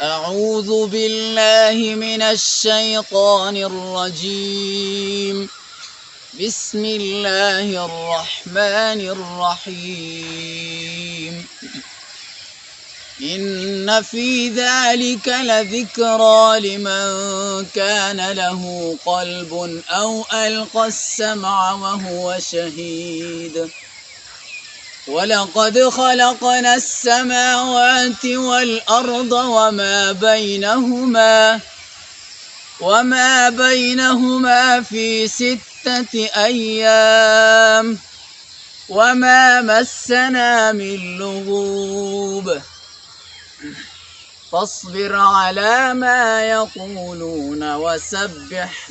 أعوذ بالله من الشيطان الرجيم. بسم الله الرحمن الرحيم. إن في ذلك لذكرى لمن كان له قلب أو ألقى السمع وهو شهيد. ولقد خلقنا السماوات والأرض وما بينهما في 6 أيام وما مسنا من لغوب. فاصبر على ما يقولون وسبح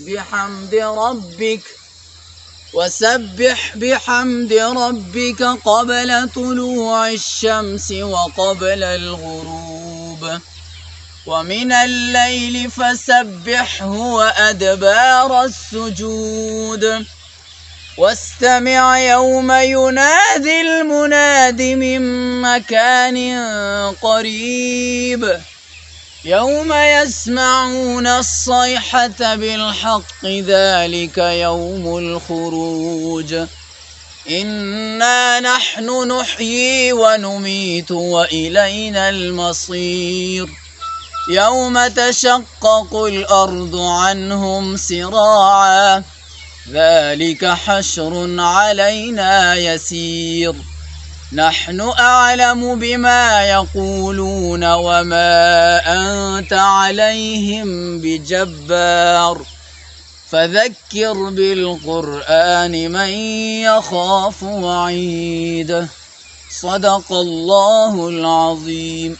بحمد ربك قبل طلوع الشمس وقبل الغروب، ومن الليل فسبحه وأدبار السجود. واستمع يوم ينادي المناد من مكان قريب، يوم يسمعون الصيحة بالحق ذلك يوم الخروج. إنا نحن نحيي ونميت وإلينا المصير. يوم تشقق الأرض عنهم سراعا ذلك حشر علينا يسير. نحن أعلم بما يقولون وما أنت عليهم بجبار. فذكر بالقرآن من يخاف وعيد. صدق الله العظيم.